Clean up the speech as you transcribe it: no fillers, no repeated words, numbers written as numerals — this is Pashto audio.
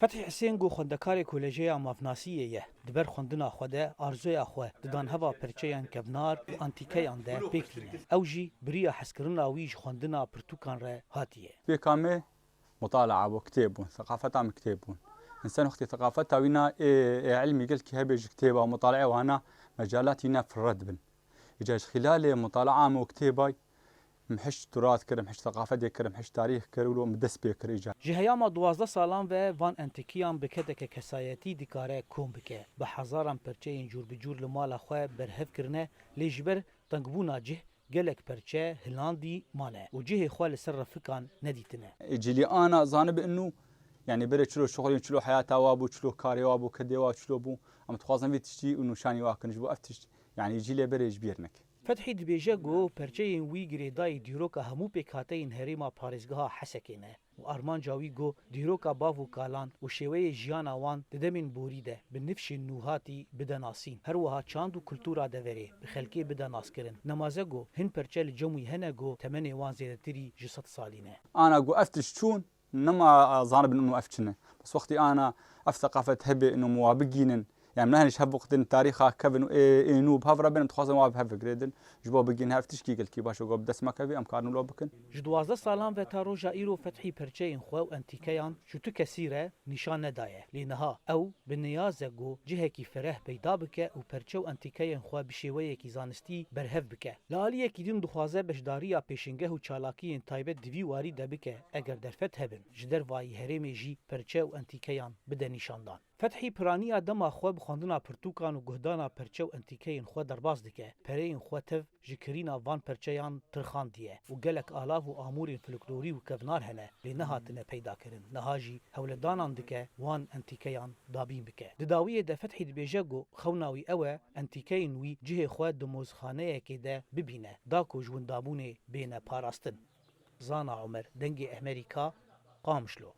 فتحی حسین گو خوندکار کولجیا مافناسیه دبر خوندنا خوده آرزوی خو ددان هوا پرچیان کبنار و انتیکیان ده بکلینه اوجی بریا حسکرنا ویج خوندنا پرتوکان ره هاتیه بكامي مطالعة وكتابون ثقافة عم كتابون إنسان أختي ثقافتها وينا علمي قلت كي هبج كتابة ومطالعة وهنا مجالاتنا في الردبن إجاش خلال مطالعة وكتابة محش تراث كر محش ثقافة كر محش تاريخ كر ولو مدس بكر إجا جهياما 12 سالان و وان انتیکیان بکدک کسایتی دیکاره کوم بکه به هزاران پرچین جور بجور لمال خو برهف کرنه لیجبر تنگبونا جه گلک پرچه هلاندی مانه و جه خو لسر رفقان ندیتنه إجلي أنا ظانب إنه يعني بري شلو شغلين شلو حياته وابو شلو كاري وابو كدي وابو شلو بو أم تخوازن في تشتي إنه شاني واكنش بو أفتش يعني يجي لي بري جبيرنك فتحی دبیجه گو پرچین وی گریدای دیروکا همو پیکاتین هریما پاریزگاه حسکینه و آرمان جاوی گو دیروکا باو کالان و شیوه جیانا وان ددمین بوریده به نفش نوهاتی بدناسین هر وها چاند و کلتورا دوره به خلکی بدناس کرن نمازه گو هن پرچل جموی هنه گو تمنی وان زیدتری جسد سالینه أنا أقول أفتش شون نما ظانب إنه أفتشنه بس وقتي أنا ثقافة هبة إنه موابقين يعني منهنش هب وقت تاريخها كفن إنه بهفرة بين تخاصم واب هف جريدن جبوا بقين هف تشكي قال كي باشو قب دس ما كفي أمكارن لو بكن جدوازده سالان و تارو جائرو فتحی پرچین خو و انتیکیان شتو کسیره نشان ندایه لینها او بنیازه گو جهه کی فرح پیدا بکه و پرچو انتیکیان خو بشیوه کی زانستی برهف بکه لالیه کی دین دخوازه بشداریا پیشنگه و چالاکی تایبت دوی واری دبکه اگر درفت هبن جدر وای هرمی جی پرچو انتیکیان بده نشاندان فتحی پرانی دما خو بخوندنا پرتوکان و گهدانا پرچو انتیکیان خو درباز دکه پرین خو تف جکرینا وان پرچیان ترخاندیه و گلک آلاف و آمورین فلکلوری و کفنار هنه لنهاتنه پیدا کرن نهاجی هولدانان دکه وان انتیکیان دابین بکه دداویه ده فتحی دبیجه گو خوناوی اوه انتیکیان وی جه خو دموزخانه که ده ببینه داکو جوندابونه بین پاراستن زانا عمر دنگ امریکا قامشلو